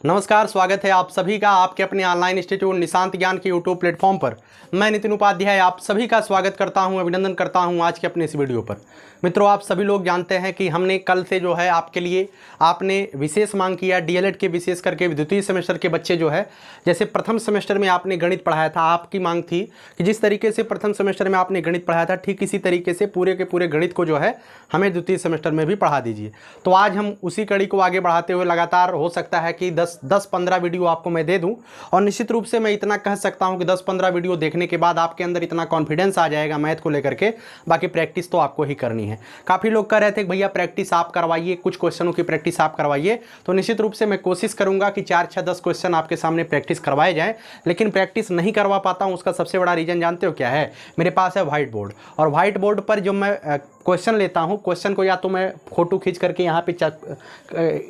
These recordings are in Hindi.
नमस्कार, स्वागत है आप सभी का आपके अपने ऑनलाइन इंस्टीट्यूट निशांत ज्ञान के यूट्यूब प्लेटफॉर्म पर। मैं नितिन उपाध्याय आप सभी का स्वागत करता हूं, अभिनंदन करता हूं आज के अपने इस वीडियो पर। मित्रों, आप सभी लोग जानते हैं कि हमने कल से जो है आपके लिए आपने विशेष मांग किया डीएलएड के, विशेष करके द्वितीय सेमेस्टर के बच्चे जो है, जैसे प्रथम सेमेस्टर में आपने गणित पढ़ाया था, आपकी मांग थी कि जिस तरीके से प्रथम सेमेस्टर में आपने गणित पढ़ाया था ठीक इसी तरीके से पूरे के पूरे गणित को जो है हमें द्वितीय सेमेस्टर में भी पढ़ा दीजिए। तो आज हम उसी कड़ी को आगे बढ़ाते हुए लगातार हो सकता है कि 10-15 वीडियो आपको मैं दे दूं, और निश्चित रूप से मैं इतना कह सकता हूं कि 10-15 वीडियो देखने के बाद आपके अंदर इतना कॉन्फिडेंस आ जाएगा मैथ को लेकर के, बाकी प्रैक्टिस तो आपको ही करनी है। काफ़ी लोग कह रहे थे कि भैया प्रैक्टिस आप करवाइए, कुछ क्वेश्चनों की प्रैक्टिस आप करवाइए, तो निश्चित रूप से मैं कोशिश करूंगा कि 4-6-10 क्वेश्चन आपके सामने प्रैक्टिस करवाए जाएँ। लेकिन प्रैक्टिस नहीं करवा पाता हूँ उसका सबसे बड़ा रीज़न जानते हो क्या है? मेरे पास है व्हाइट बोर्ड, और व्हाइट बोर्ड पर जो मैं क्वेश्चन लेता हूँ, क्वेश्चन को या तो मैं फोटो खींच करके यहाँ पे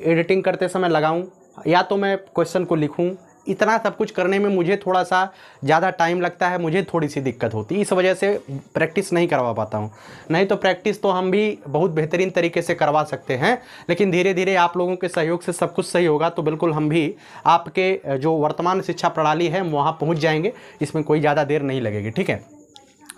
एडिटिंग करते समय लगाऊँ, या तो मैं क्वेश्चन को लिखूं। इतना सब कुछ करने में मुझे थोड़ा सा ज़्यादा टाइम लगता है, मुझे थोड़ी सी दिक्कत होती है, इस वजह से प्रैक्टिस नहीं करवा पाता हूं। नहीं तो प्रैक्टिस तो हम भी बहुत बेहतरीन तरीके से करवा सकते हैं, लेकिन धीरे धीरे आप लोगों के सहयोग से सब कुछ सही होगा तो बिल्कुल हम भी आपके जो वर्तमान शिक्षा प्रणाली है वहाँ पहुँच जाएंगे, इसमें कोई ज़्यादा देर नहीं लगेगी। ठीक है,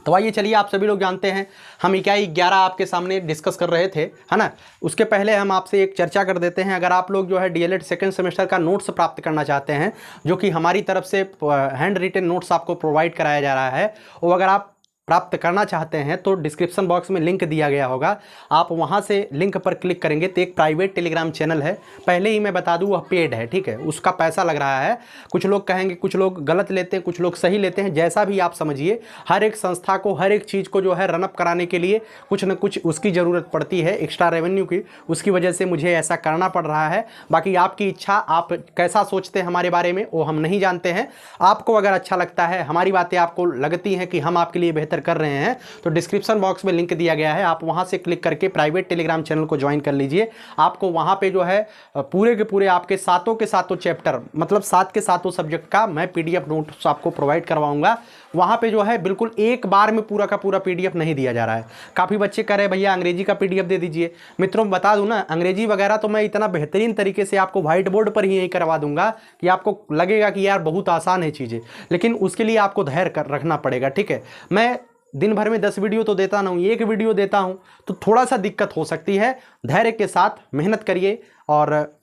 तो आइए चलिए, आप सभी लोग जानते हैं हम इकाई 11 आपके सामने डिस्कस कर रहे थे, है ना। उसके पहले हम आपसे एक चर्चा कर देते हैं। अगर आप लोग जो है डीएलएड सेकंड सेमेस्टर का नोट्स प्राप्त करना चाहते हैं, जो कि हमारी तरफ से हैंड रिटन नोट्स आपको प्रोवाइड कराया जा रहा है, वो अगर आप प्राप्त करना चाहते हैं तो डिस्क्रिप्शन बॉक्स में लिंक दिया गया होगा, आप वहां से लिंक पर क्लिक करेंगे तो एक प्राइवेट टेलीग्राम चैनल है। पहले ही मैं बता दूं वह पेड है, ठीक है, उसका पैसा लग रहा है। कुछ लोग कहेंगे, कुछ लोग गलत लेते हैं, कुछ लोग सही लेते हैं, जैसा भी आप समझिए। हर एक संस्था को हर एक चीज़ को जो है रनअप कराने के लिए कुछ न कुछ उसकी ज़रूरत पड़ती है, एक्स्ट्रा रेवेन्यू की, उसकी वजह से मुझे ऐसा करना पड़ रहा है। बाकी आपकी इच्छा, आप कैसा सोचते हैं हमारे बारे में वो हम नहीं जानते हैं। आपको अगर अच्छा लगता है, हमारी बातें आपको लगती हैं कि हम आपके लिए बेहतर कर रहे हैं, तो डिस्क्रिप्शन बॉक्स में लिंक दिया गया है, आप वहां से क्लिक करके प्राइवेट टेलीग्राम चैनल को ज्वाइन कर लीजिए। आपको वहां पे जो है पूरे के पूरे आपके सातों के सातों चैप्टर, मतलब 7 के सातों सब्जेक्ट का मैं पीडीएफ नोट्स आपको प्रोवाइड करवाऊंगा। वहां पे जो है बिल्कुल एक बार में पूरा का पूरा पीडीएफ नहीं दिया जा रहा है। काफ़ी बच्चे कह रहे हैं भैया अंग्रेजी का पीडीएफ दे दीजिए। मित्रों बता दूं ना, अंग्रेजी वगैरह तो मैं इतना बेहतरीन तरीके से आपको व्हाइट बोर्ड पर ही यही करवा दूंगा कि आपको लगेगा कि यार बहुत आसान है चीज़ें, लेकिन उसके लिए आपको धैर्य रखना पड़ेगा। ठीक है, मैं दिन भर में 10 वीडियो तो देता नहीं, एक वीडियो देता हूं, तो थोड़ा सा दिक्कत हो सकती है। धैर्य के साथ मेहनत करिए और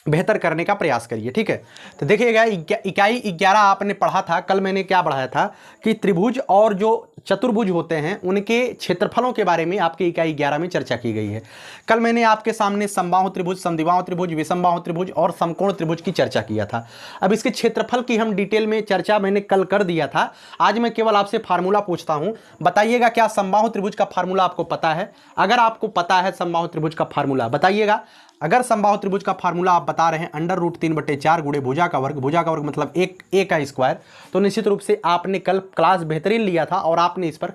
बेहतर करने का प्रयास करिए। ठीक है, तो देखिएगा इकाई 11 आपने पढ़ा था। कल मैंने क्या पढ़ाया था कि त्रिभुज और जो चतुर्भुज होते हैं उनके क्षेत्रफलों के बारे में आपकी इकाई 11 में चर्चा की गई है। कल मैंने आपके सामने समबाहु त्रिभुज, समद्विबाहु त्रिभुज, विषमबाहु त्रिभुज और समकोण त्रिभुज की चर्चा किया था। अब इसके क्षेत्रफल की हम डिटेल में चर्चा मैंने कल कर दिया था। आज मैं केवल आपसे फार्मूला पूछता हूं, बताइएगा क्या समबाहु त्रिभुज का फार्मूला आपको पता है? अगर आपको पता है समबाहु त्रिभुज का फार्मूला बताइएगा। अगर समबाहु त्रिभुज का फार्मूला आप बता रहे हैं √3/4 गुणे भुजा का वर्ग, भुजा का वर्ग मतलब एक ए का स्क्वायर, तो निश्चित रूप से आपने कल क्लास बेहतरीन लिया था और आपने इस पर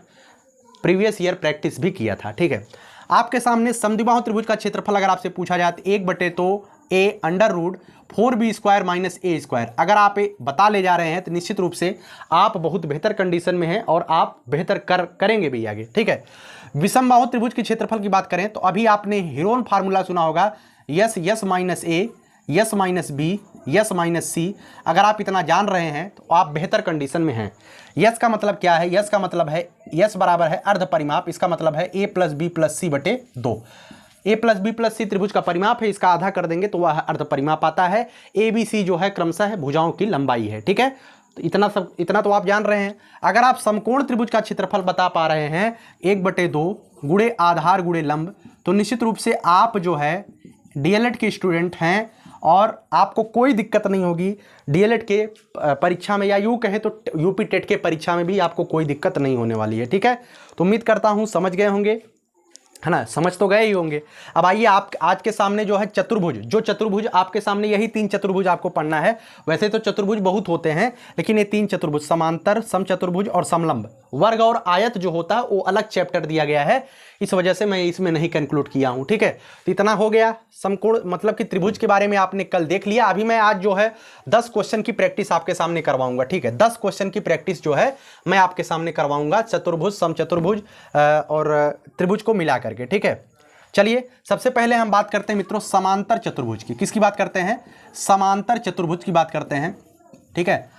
प्रीवियस ईयर प्रैक्टिस भी किया था। ठीक है, आपके सामने समद्विबाहु त्रिभुज का क्षेत्रफल अगर आपसे पूछा जाए तो 1/2a √4b² - a²। अगर आप बता ले जा रहे हैं तो निश्चित रूप से आप बहुत बेहतर कंडीशन में हैं और आप बेहतर करेंगे भी आगे। ठीक है, विषमबाहु त्रिभुज के क्षेत्रफल की बात करें तो अभी आपने हीरोन फार्मूला सुना होगा, s s minus a, s minus b, s minus c. अगर आप इतना जान रहे हैं तो आप बेहतर कंडीशन में हैं। यस का मतलब क्या है? यस का मतलब है यस बराबर है अर्ध परिमाप, इसका मतलब है a + b + c/2। a + b + c त्रिभुज का परिमाप है, इसका आधा कर देंगे तो वह अर्ध परिमाप आता है। ए बी सी जो है क्रमशः भुजाओं की लंबाई है। ठीक है, तो इतना तो आप जान रहे हैं। अगर आप समकोण त्रिभुज का क्षेत्रफल बता पा रहे हैं 1/2 गुणे आधार गुणे लंब, तो निश्चित रूप से आप जो है डीएलएड के स्टूडेंट हैं और आपको कोई दिक्कत नहीं होगी डीएलएड के परीक्षा में, या यूँ कहें तो यूपी टेट के परीक्षा में भी आपको कोई दिक्कत नहीं होने वाली है। ठीक है, तो उम्मीद करता हूँ समझ गए होंगे, है ना, समझ तो गए ही होंगे। अब आइए, आप आज के सामने जो है चतुर्भुज, जो चतुर्भुज आपके सामने, यही 3 चतुर्भुज आपको पढ़ना है। वैसे तो चतुर्भुज बहुत होते हैं, लेकिन ये 3 चतुर्भुज, समांतर, समचतुर्भुज और समलंब, वर्ग और आयत जो होता है वो अलग चैप्टर दिया गया है, इस वजह से मैं इसमें नहीं कंक्लूड किया हूं। ठीक है, तो इतना हो गया। समकोण मतलब कि त्रिभुज के बारे में आपने कल देख लिया। अभी मैं आज जो है 10 क्वेश्चन की प्रैक्टिस आपके सामने करवाऊंगा। ठीक है, 10 क्वेश्चन की प्रैक्टिस जो है मैं आपके सामने करवाऊंगा, चतुर्भुज, समचतुर्भुज और त्रिभुज को मिला करके। ठीक है, चलिए सबसे पहले हम बात करते हैं मित्रों समांतर चतुर्भुज की। किसकी बात करते हैं? समांतर चतुर्भुज की बात करते हैं। ठीक है,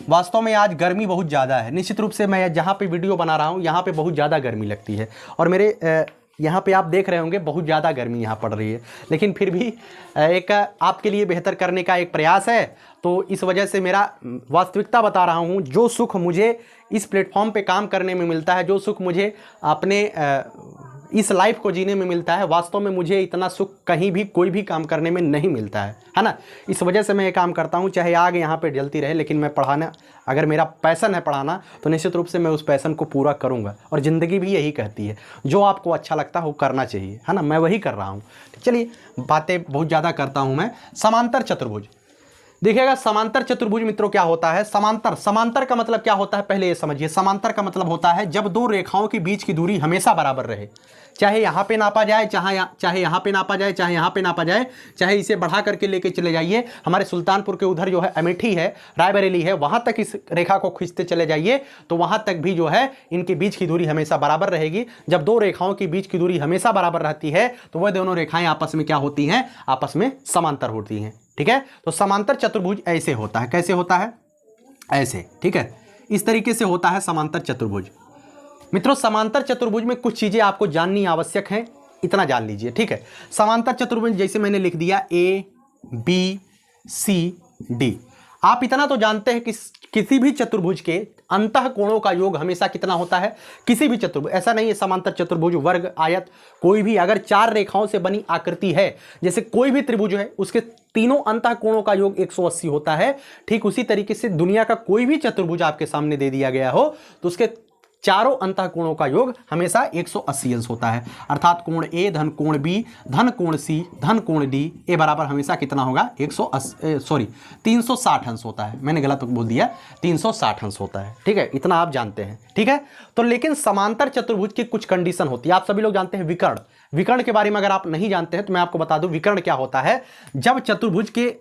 वास्तव में आज गर्मी बहुत ज़्यादा है। निश्चित रूप से मैं जहाँ पे वीडियो बना रहा हूँ यहाँ पे बहुत ज़्यादा गर्मी लगती है, और मेरे यहाँ पे आप देख रहे होंगे बहुत ज़्यादा गर्मी यहाँ पड़ रही है, लेकिन फिर भी एक आपके लिए बेहतर करने का एक प्रयास है। तो इस वजह से मेरा वास्तविकता बता रहा हूँ। जो सुख मुझे इस प्लेटफॉर्म पे काम करने में मिलता है, जो सुख मुझे अपने इस लाइफ को जीने में मिलता है, वास्तव में मुझे इतना सुख कहीं भी कोई भी काम करने में नहीं मिलता है ना। इस वजह से मैं ये काम करता हूँ, चाहे आग यहाँ पे जलती रहे, लेकिन मैं पढ़ाना, अगर मेरा पैशन है पढ़ाना, तो निश्चित रूप से मैं उस पैशन को पूरा करूँगा। और ज़िंदगी भी यही कहती है, जो आपको अच्छा लगता है वो करना चाहिए, है ना। मैं वही कर रहा हूँ। चलिए, बातें बहुत ज़्यादा करता हूँ मैं। समांतर चतुर्भुज देखिएगा, समांतर चतुर्भुज मित्रों क्या होता है? समांतर का मतलब क्या होता है पहले ये समझिए। समांतर का मतलब होता है जब दो रेखाओं के बीच की दूरी हमेशा बराबर रहे, चाहे यहाँ पे नापा जाए, चाहे यहाँ पे नापा जाए, चाहे यहाँ पे नापा जाए, चाहे इसे बढ़ा करके लेके चले जाइए, हमारे सुल्तानपुर के उधर जो है अमेठी है, रायबरेली है, वहाँ तक इस रेखा को खींचते चले जाइए तो वहाँ तक भी जो है इनके बीच की दूरी हमेशा बराबर रहेगी। जब दो रेखाओं के बीच की दूरी हमेशा बराबर रहती है तो वह दोनों रेखाएं आपस में क्या होती हैं? आपस में समांतर होती हैं। ठीक है, तो समांतर चतुर्भुज ऐसे होता है। कैसे होता है? ऐसे। ठीक है, इस तरीके से होता है समांतर चतुर्भुज। मित्रों, समांतर चतुर्भुज में कुछ चीजें आपको जाननी आवश्यक है, इतना जान लीजिए। ठीक है, समांतर चतुर्भुज जैसे मैंने लिख दिया A B C D, आप इतना तो जानते हैं कि किसी भी चतुर्भुज के अंतः कोणों का योग हमेशा कितना होता है? किसी भी चतुर्भुज, ऐसा नहीं है समांतर चतुर्भुज, वर्ग, आयत, कोई भी अगर चार रेखाओं से बनी आकृति है, जैसे कोई भी त्रिभुज है, उसके तीनों अंतः कोणों का योग 180 होता है। ठीक उसी तरीके से दुनिया का कोई भी चतुर्भुज आपके सामने दे दिया गया हो तो उसके चारों अंतः कोणों का योग हमेशा 180 अंश होता है। अर्थात कोण A धन कोण B धन कोण C धन कोण D ए बराबर हमेशा कितना होगा? 360 अंश होता है। मैंने गलत बोल दिया, 360 अंश होता है। ठीक है, इतना आप जानते हैं। ठीक है, तो लेकिन समांतर चतुर्भुज की कुछ कंडीशन होती है। आप सभी लोग जानते हैं विकर्ण। विकर्ण के बारे में अगर आप नहीं जानते हैं तो मैं आपको बता दूं विकर्ण क्या होता है। जब चतुर्भुज के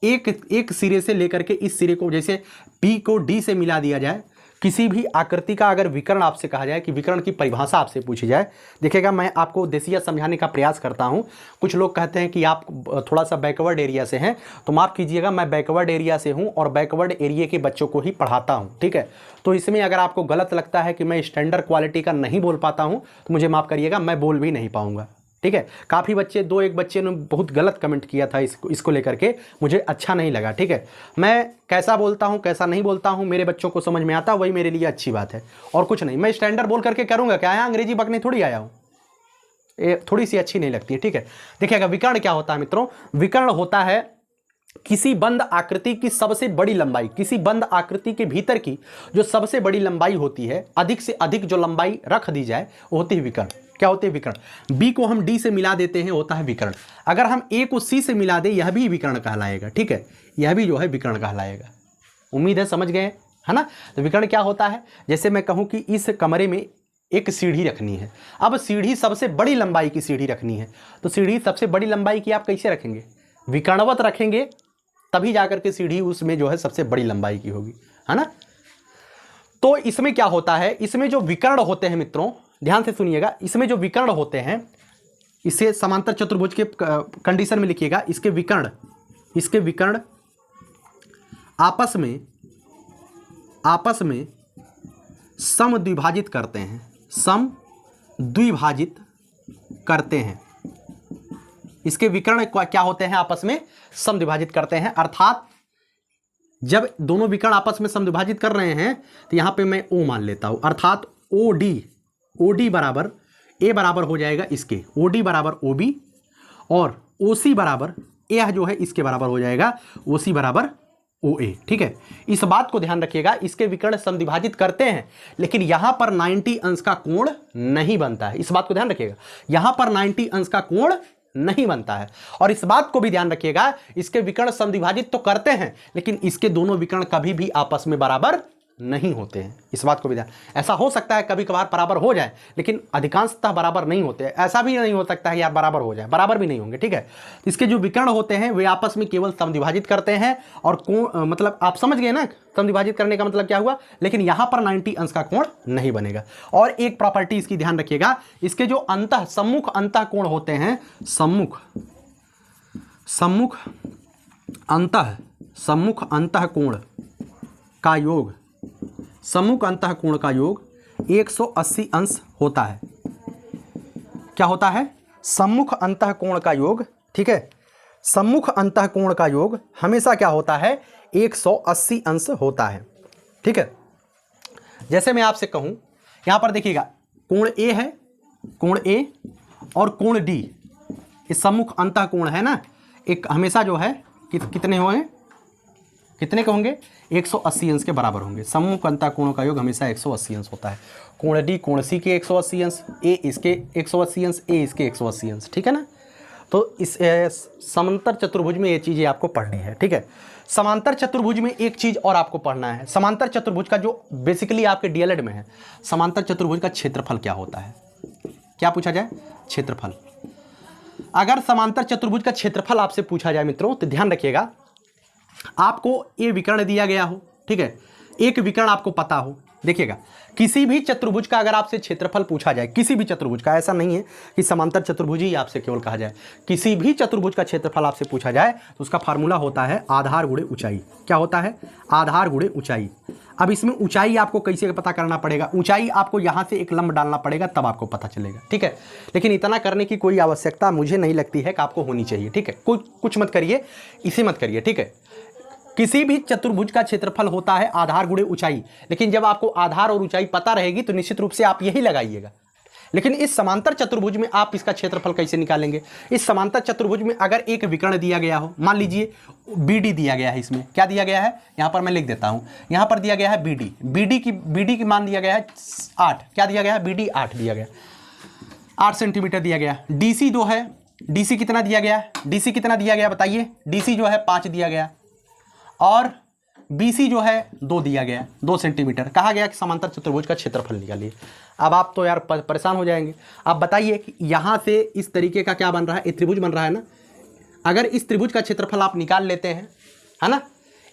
एक सिरे से लेकर के इस सिरे को, जैसे P को D से मिला दिया जाए, किसी भी आकृति का अगर विकर्ण आपसे कहा जाए कि विकर्ण की परिभाषा आपसे पूछी जाए, देखिएगा मैं आपको देसिया समझाने का प्रयास करता हूं। कुछ लोग कहते हैं कि आप थोड़ा सा बैकवर्ड एरिया से हैं, तो माफ़ कीजिएगा, मैं बैकवर्ड एरिया से हूं और बैकवर्ड एरिया के बच्चों को ही पढ़ाता हूं। ठीक है, तो इसमें अगर आपको गलत लगता है कि मैं स्टैंडर्ड क्वालिटी का नहीं बोल पाता हूँ तो मुझे माफ़ करिएगा, मैं बोल भी नहीं पाऊँगा। ठीक है, काफ़ी बच्चे, एक बच्चे ने बहुत गलत कमेंट किया था इसको लेकर के, मुझे अच्छा नहीं लगा। ठीक है, मैं कैसा बोलता हूँ कैसा नहीं बोलता हूँ मेरे बच्चों को समझ में आता, वही मेरे लिए अच्छी बात है और कुछ नहीं। मैं स्टैंडर्ड बोल करके करूँगा क्या? यहाँ अंग्रेजी बकने थोड़ी आया हूँ, ये थोड़ी सी अच्छी नहीं लगती है। ठीक है, देखिएगा विकर्ण क्या होता है मित्रों। विकर्ण होता है किसी बंद आकृति की सबसे बड़ी लंबाई, किसी बंद आकृति के भीतर की जो सबसे बड़ी लंबाई होती है, अधिक से अधिक जो लंबाई रख दी जाए वो होती है विकर्ण। क्या होते हैं? विकर्ण। B को हम D से मिला देते हैं, होता है विकर्ण। अगर हम A को C से मिला दें, यह भी विकर्ण कहलाएगा। ठीक है, यह भी जो है विकर्ण कहलाएगा। उम्मीद है समझ गए, है ना। तो विकर्ण क्या होता है? जैसे मैं कहूँ कि इस कमरे में एक सीढ़ी रखनी है, अब सीढ़ी सबसे बड़ी लंबाई की सीढ़ी रखनी है, तो सीढ़ी सबसे बड़ी लंबाई की आप कैसे रखेंगे? विकर्णवत रखेंगे, तभी जाकर के सीढ़ी उसमें जो है सबसे बड़ी लंबाई की होगी, है ना। तो इसमें क्या होता है, इसमें जो विकर्ण होते हैं मित्रों, ध्यान से सुनिएगा, इसमें जो विकर्ण होते हैं, इसे समांतर चतुर्भुज के कंडीशन में लिखिएगा, इसके विकर्ण आपस में समद्विभाजित करते हैं, समद्विभाजित करते हैं। इसके विकर्ण क्या होते हैं? आपस में समद्विभाजित करते हैं। अर्थात जब दोनों विकर्ण आपस में समद्विभाजित कर रहे हैं तो यहां पे मैं O मान लेता हूं, अर्थात OD बराबर A बराबर हो जाएगा इसके, OD बराबर OB और OC बराबर यह जो है इसके बराबर हो जाएगा OC बराबर OA। ठीक है, इस बात को ध्यान रखिएगा, इसके विकर्ण समद्विभाजित करते हैं लेकिन यहां पर 90 अंश का कोण नहीं बनता है। इस बात को ध्यान रखिएगा, यहां पर 90 अंश का कोण नहीं बनता है। और इस बात को भी ध्यान रखिएगा, इसके विकर्ण समद्विभाजित तो करते हैं लेकिन इसके दोनों विकर्ण कभी भी आपस में बराबर नहीं होते हैं, इस बात को भी ध्यान। ऐसा हो सकता है कभी कभार बराबर हो जाए, लेकिन अधिकांशतः बराबर नहीं होते। ऐसा भी नहीं हो सकता है यार बराबर हो जाए, बराबर भी नहीं होंगे, ठीक है। इसके जो विकर्ण होते हैं वे आपस में केवल समद्विभाजित करते हैं, और कोण मतलब आप समझ गए ना, समद्विभाजित करने का मतलब क्या हुआ। लेकिन यहाँ पर 90 अंश का कोण नहीं बनेगा। और एक प्रॉपर्टी इसकी ध्यान रखिएगा, इसके जो सम्मुख अंतः कोण होते हैं, सम्मुख अंतः कोण का योग, सम्मुख अंतः कोण का योग 180 अंश होता है। क्या होता है? सम्मुख अंतः कोण का योग, ठीक है। सम्मुख अंतः कोण का योग हमेशा क्या होता है? 180 अंश होता है, ठीक है। जैसे मैं आपसे कहूं, यहां पर देखिएगा कोण ए है, कोण ए और कोण डी, ये सम्मुख अंतः कोण है ना, एक हमेशा जो है कितने होंगे, कितने के होंगे? 180 अंश के बराबर होंगे। सम्मुख अंतः कोणों का योग हमेशा 180 अंश होता है। कोण डी कोण सी के 180 अंश, ए इसके 180 अंश, ए इसके 180 अंश, ठीक है ना। तो इस समांतर चतुर्भुज में ये चीज़ें आपको पढ़नी है, ठीक है। समांतर चतुर्भुज में एक चीज़ और आपको पढ़ना है, समांतर चतुर्भुज का जो बेसिकली आपके डीएलएड में है, समांतर चतुर्भुज का क्षेत्रफल क्या होता है? क्या पूछा जाए? क्षेत्रफल। अगर समांतर चतुर्भुज का क्षेत्रफल आपसे पूछा जाए मित्रों, तो ध्यान रखिएगा, आपको ये विकर्ण दिया गया हो, ठीक है, एक विकर्ण आपको पता हो। देखिएगा, किसी भी चतुर्भुज का अगर आपसे क्षेत्रफल पूछा जाए, किसी भी चतुर्भुज का, ऐसा नहीं है कि समांतर चतुर्भुज ही आपसे केवल कहा जाए, किसी भी चतुर्भुज का क्षेत्रफल आपसे पूछा जाए तो उसका फार्मूला होता है आधार गुणे ऊंचाई। क्या होता है? आधार गुणे ऊंचाई। अब इसमें ऊंचाई आपको कैसे पता करना पड़ेगा? ऊंचाई आपको यहाँ से एक लंब डालना पड़ेगा, तब आपको पता चलेगा, ठीक है। लेकिन इतना करने की कोई आवश्यकता मुझे नहीं लगती है कि आपको होनी चाहिए, ठीक है। कुछ मत करिए, इसे मत करिए, ठीक है। किसी भी चतुर्भुज का क्षेत्रफल होता है आधार गुणे ऊंचाई, लेकिन जब आपको आधार और ऊंचाई पता रहेगी तो निश्चित रूप से आप यही लगाइएगा। लेकिन इस समांतर चतुर्भुज में आप इसका क्षेत्रफल कैसे निकालेंगे? इस समांतर चतुर्भुज में अगर एक विकर्ण दिया गया हो, मान लीजिए BD दिया गया है, इसमें क्या दिया गया है? यहाँ पर मैं लिख देता हूँ, यहाँ पर दिया गया है BD, BD की मान दिया गया है 8, क्या दिया गया है? BD 8 दिया गया, 8 सेंटीमीटर दिया गया। DC जो है, DC कितना दिया गया? DC कितना दिया गया बताइए? DC जो है 5 दिया गया, और BC जो है 2 दिया गया, 2 सेंटीमीटर। कहा गया कि समांतर चतुर्भुज का क्षेत्रफल निकालिए। अब आप तो यार परेशान हो जाएंगे। आप बताइए कि यहाँ से इस तरीके का क्या बन रहा है? एक त्रिभुज बन रहा है ना। अगर इस त्रिभुज का क्षेत्रफल आप निकाल लेते हैं, है ना,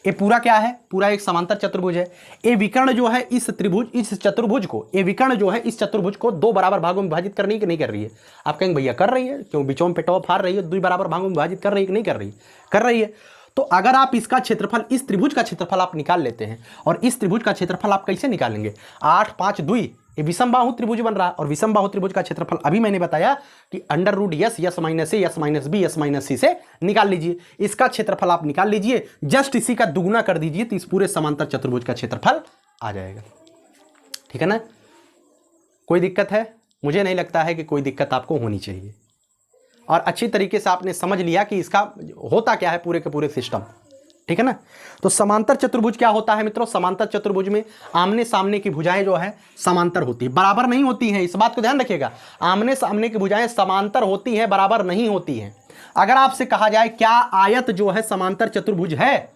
ये पूरा क्या है? पूरा एक समांतर चतुर्भुज है। ये विकर्ण जो है इस चतुर्भुज को, ये विकर्ण जो है इस चतुर्भुज को 2 बराबर भागों में विभाजित करनी कि नहीं कर रही है? आप कहेंगे भैया कर रही है, क्यों बीचों में पेटवा फाड़ रही है, 2 बराबर भागों में विभाजित कर रही है कि नहीं कर रही? कर रही है। तो अगर आप इसका क्षेत्रफल, इस त्रिभुज का क्षेत्रफल आप निकाल लेते हैं, और इस त्रिभुज का क्षेत्रफल आप कैसे निकालेंगे? 8 5 2, ये विषमबाहु त्रिभुज बन रहा है, और विषमबाहु त्रिभुज का क्षेत्रफल अभी मैंने बताया कि √S S minus A S minus B S minus C से निकाल लीजिए। इसका क्षेत्रफल आप निकाल लीजिए, जस्ट इसी का दुगुना कर दीजिए तो इस पूरे समांतर चतुर्भुज का क्षेत्रफल आ जाएगा, ठीक है ना। कोई दिक्कत है? मुझे नहीं लगता है कि कोई दिक्कत आपको होनी चाहिए, और अच्छी तरीके से आपने समझ लिया कि इसका होता क्या है पूरे के पूरे सिस्टम, ठीक है ना। तो समांतर चतुर्भुज क्या होता है मित्रों? समांतर चतुर्भुज में आमने सामने की भुजाएं जो है समांतर होती है, बराबर नहीं होती हैं। इस बात को ध्यान रखिएगा, आमने सामने की भुजाएं समांतर होती हैं, बराबर नहीं होती हैं। अगर आपसे कहा जाए क्या आयत जो है समांतर चतुर्भुज है?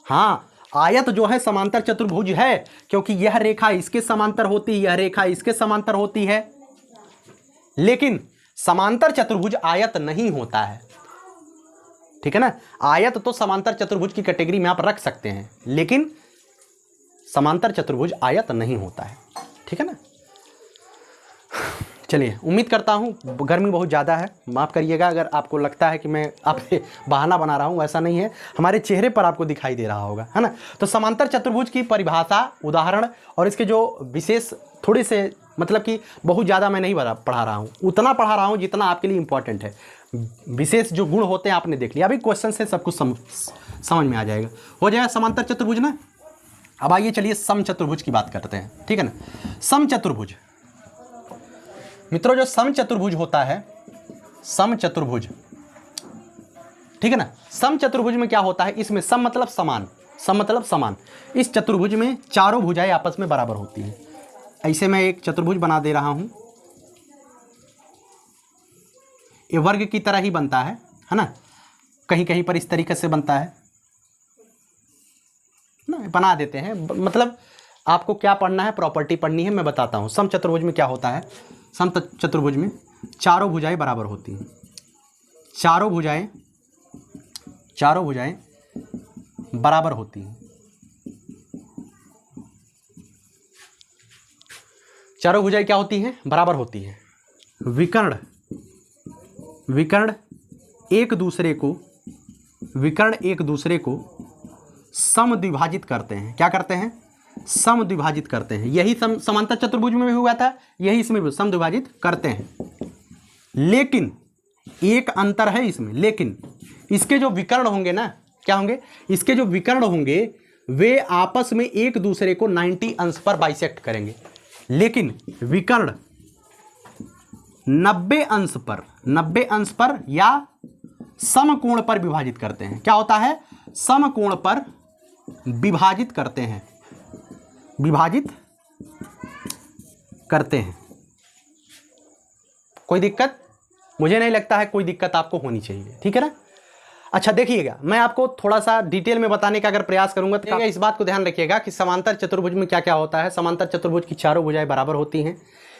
हाँ, आयत जो है समांतर चतुर्भुज है, क्योंकि यह रेखा इसके समांतर होती है, यह रेखा इसके समांतर होती है। लेकिन समांतर चतुर्भुज आयत नहीं होता है, ठीक है ना। आयत तो समांतर चतुर्भुज की कैटेगरी में आप रख सकते हैं, लेकिन समांतर चतुर्भुज आयत नहीं होता है, ठीक है ना। चलिए, उम्मीद करता हूँ, गर्मी बहुत ज़्यादा है, माफ़ करिएगा अगर आपको लगता है कि मैं आपसे बहाना बना रहा हूँ, ऐसा नहीं है, हमारे चेहरे पर आपको दिखाई दे रहा होगा, है ना। तो समांतर चतुर्भुज की परिभाषा, उदाहरण और इसके जो विशेष थोड़े से, मतलब कि बहुत ज़्यादा मैं नहीं पढ़ा रहा हूँ, उतना पढ़ा रहा हूँ जितना आपके लिए इंपॉर्टेंट है। विशेष जो गुण होते हैं आपने देख लिया, अभी क्वेश्चन से सब कुछ समझ में आ जाएगा। हो जाएगा समांतर चतुर्भुज ना। अब आइए चलिए समचतुर्भुज की बात करते हैं, ठीक है ना। समचतुर्भुज मित्रों, जो समचतुर्भुज होता है, समचतुर्भुज, ठीक है ना। समचतुर्भुज में क्या होता है? इसमें सम मतलब समान, सम मतलब समान। इस चतुर्भुज में चारों भुजाएं आपस में बराबर होती हैं। ऐसे मैं एक चतुर्भुज बना दे रहा हूं, ये वर्ग की तरह ही बनता है ना, कहीं कहीं पर इस तरीके से बनता है ना, बना देते हैं। मतलब आपको क्या पढ़ना है, प्रॉपर्टी पढ़नी है, मैं बताता हूँ। समचतुर्भुज में क्या होता है, समचतुर्भुज में चारों भुजाएं बराबर होती हैं, चारों भुजाएं बराबर होती हैं, चारों भुजाएं क्या होती हैं, बराबर होती हैं। विकर्ण एक दूसरे को समद्विभाजित करते हैं। क्या करते हैं, समद्विभाजित करते हैं। यही समांतर चतुर्भुज में भी हुआ था, यही इसमें भी समद्विभाजित करते हैं। लेकिन एक अंतर है इसमें, लेकिन इसके जो विकर्ण होंगे ना, क्या होंगे, इसके जो विकर्ण होंगे वे आपस में एक दूसरे को 90 अंश पर बाइसेक्ट करेंगे, लेकिन विकर्ण 90 अंश पर या समकोण पर विभाजित करते हैं। क्या होता है, समकोण पर विभाजित करते हैं, कोई दिक्कत, मुझे नहीं लगता है कोई दिक्कत आपको होनी चाहिए, ठीक है ना। अच्छा देखिएगा, मैं आपको थोड़ा सा डिटेल में बताने का अगर प्रयास करूंगा तो इस बात को ध्यान रखिएगा कि समांतर चतुर्भुज में क्या क्या होता है। समांतर चतुर्भुज की चारों भुजाएं बराबर होती हैं,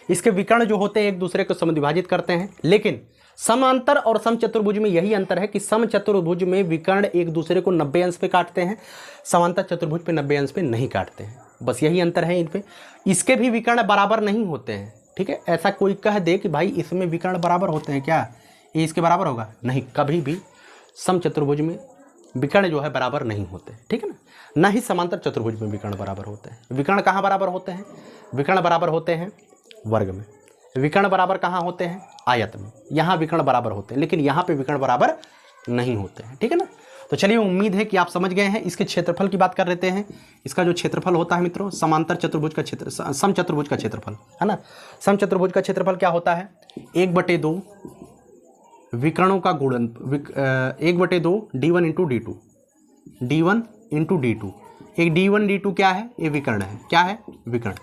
इसके विकर्ण जो होते हैं एक दूसरे को समद्विभाजित करते हैं। लेकिन समांतर और समचतुर्भुज में यही अंतर है कि समचतुर्भुज में विकर्ण एक दूसरे को 90 अंश पे काटते हैं, समांतर चतुर्भुज पे 90 अंश पे नहीं काटते हैं, बस यही अंतर है इन पे। इसके भी विकर्ण बराबर नहीं होते हैं, ठीक है। ऐसा कोई कह दे कि भाई इसमें विकर्ण बराबर होते हैं, क्या ये इसके बराबर होगा, नहीं, कभी भी समचतुर्भुज में विकर्ण जो है बराबर नहीं होते, ठीक है ना। न ही समांतर चतुर्भुज में विकर्ण बराबर होते हैं। विकर्ण कहाँ बराबर होते हैं, विकर्ण बराबर होते हैं वर्ग में। विकर्ण बराबर कहाँ होते हैं, आयत में। यहाँ विकर्ण बराबर होते हैं, लेकिन यहाँ पे विकर्ण बराबर नहीं होते हैं, ठीक है ना। तो चलिए, उम्मीद है कि आप समझ गए हैं। इसके क्षेत्रफल की बात कर लेते हैं। इसका जो क्षेत्रफल होता है मित्रों, समांतर चतुर्भुज का समचतुर्भुज का क्षेत्रफल है ना। समचतुर्भुज का क्षेत्रफल क्या होता है, 1/2 विकर्णों का गुणन, 1/2 d1 into d2, d1 into d2। एक d1 d2 क्या है, ये विकर्ण है, क्या है, विकर्ण,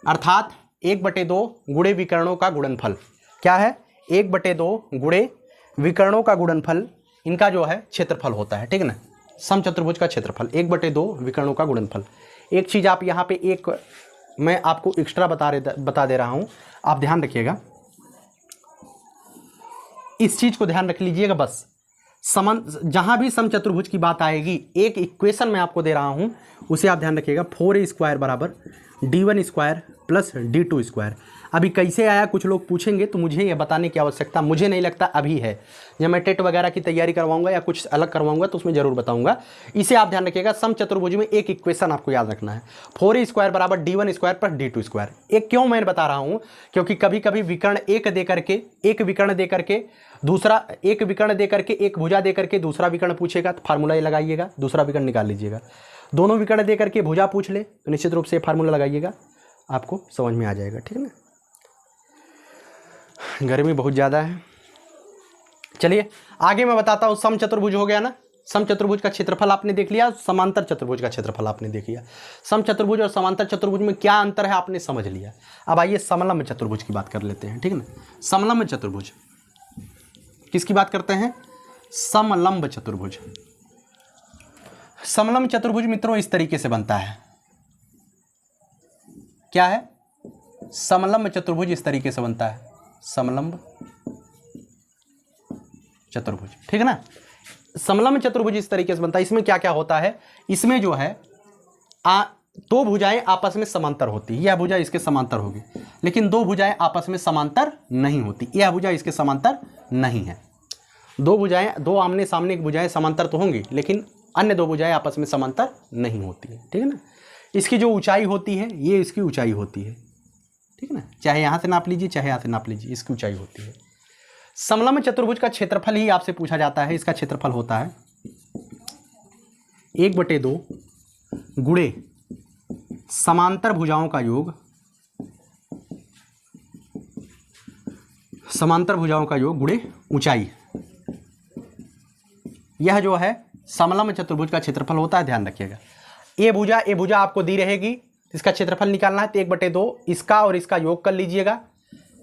अर्थात 1/2 गुणे विकर्णों का गुणनफल। क्या है, 1/2 गुणे विकर्णों का गुणनफल, इनका जो है क्षेत्रफल होता है, ठीक है ना। समचतुर्भुज का क्षेत्रफल 1/2 विकर्णों का गुणनफल। एक चीज़ आप यहाँ पे एक मैं आपको एक्स्ट्रा बता दे रहा हूँ, आप ध्यान रखिएगा, इस चीज़ को ध्यान रख लीजिएगा बस। जहाँ भी समचतुर्भुज की बात आएगी, एक इक्वेशन मैं आपको दे रहा हूँ, उसे आप ध्यान रखिएगा। 4a² बराबर d1² प्लस d2²। अभी कैसे आया कुछ लोग पूछेंगे, तो मुझे ये बताने की आवश्यकता मुझे नहीं लगता अभी है। जब मैं टेट वगैरह की तैयारी करवाऊंगा या कुछ अलग करवाऊंगा तो उसमें जरूर बताऊंगा। इसे आप ध्यान रखिएगा, समचतुर्भुज में एक इक्वेशन आपको याद रखना है, 4a² बराबर d1² प्लस d2²। एक क्यों मैं बता रहा हूँ, क्योंकि कभी कभी विकर्ण एक विकर्ण दे करके दूसरा, एक विकर्ण दे करके एक भुजा दे करके दूसरा विकर्ण पूछेगा, तो फार्मूला ये लगाइएगा, दूसरा विकर्ण निकाल लीजिएगा। दोनों विकर्ण दे करके भुजा पूछ ले तो निश्चित रूप से फार्मूला लगाइएगा, आपको समझ में आ जाएगा, ठीक है ना। गर्मी बहुत ज़्यादा है। चलिए आगे मैं बताता हूँ। समचतुर्भुज हो गया ना, समचतुर्भुज का क्षेत्रफल आपने देख लिया, समांतर चतुर्भुज का क्षेत्रफल आपने देख लिया। समचतुर्भुज और समांतर चतुर्भुज में क्या अंतर है आपने समझ लिया। अब आइए समलंब चतुर्भुज की बात कर लेते हैं, ठीक है ना। समलंब चतुर्भुज किसकी बात करते हैं, समलंब चतुर्भुज। समलंब चतुर्भुज मित्रों इस तरीके से बनता है, क्या है, समलंब चतुर्भुज इस तरीके से बनता है, समलंब चतुर्भुज, ठीक है ना। समलंब चतुर्भुज इस तरीके से बनता है। इसमें क्या क्या होता है, इसमें जो है दो भुजाएं आपस में समांतर होती है, यह भुजा इसके समांतर होगी, लेकिन दो भुजाएं आपस में समांतर नहीं होती, यह भुजा इसके समांतर नहीं है। दो भुजाएं, दो आमने सामने की भुजाएं समांतर तो होंगी, लेकिन अन्य दो भुजाएं आपस में समांतर नहीं होती है, ठीक है ना। इसकी जो ऊंचाई होती है, ये इसकी ऊंचाई होती है, ठीक है ना, चाहे यहाँ से नाप लीजिए चाहे यहाँ से नाप लीजिए, इसकी ऊंचाई होती है। समलंब चतुर्भुज का क्षेत्रफल ही आपसे पूछा जाता है। इसका क्षेत्रफल होता है 1/2 गुणे समांतर भुजाओं का योग, समांतर भुजाओं का योग गुणे ऊंचाई। यह जो है समलंब चतुर्भुज का क्षेत्रफल होता है, ध्यान रखिएगा। ए भुजा आपको दी रहेगी, इसका क्षेत्रफल निकालना है, तो 1/2 इसका और इसका योग कर लीजिएगा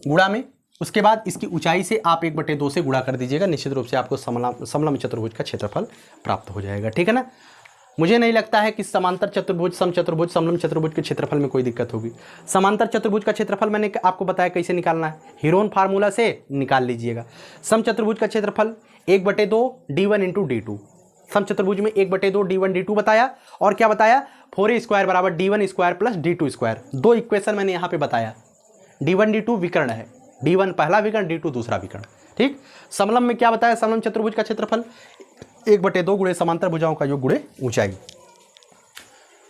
गुणा में, उसके बाद इसकी ऊंचाई से आप 1/2 से गुणा कर दीजिएगा, निश्चित रूप से आपको समलंब चतुर्भुज का क्षेत्रफल प्राप्त हो जाएगा, ठीक है ना। मुझे नहीं लगता है कि समांतर चतुर्भुज, समचतुर्भुज, समलंब चतुर्भुज के क्षेत्रफल में कोई दिक्कत होगी। समांतर चतुर्भुज का क्षेत्रफल मैंने आपको बताया कैसे निकालना है, हीरोन फार्मूला से निकाल लीजिएगा। समचतुर्भुज का क्षेत्रफल 1/2 d1 × d2। समचतुर्भुज में 1/2 d1 d2 बताया, और क्या बताया, 4a² बराबर d1² + d2²। दो इक्वेशन मैंने यहाँ पे बताया। d1 d2 विकर्ण है, d1 पहला विकर्ण, d2 दूसरा विकर्ण, ठीक। समलंब में क्या बताया, समलंब चतुर्भुज का क्षेत्रफल 1/2 गुणे समांतर भुजाओं का योग गुणे ऊंचाई।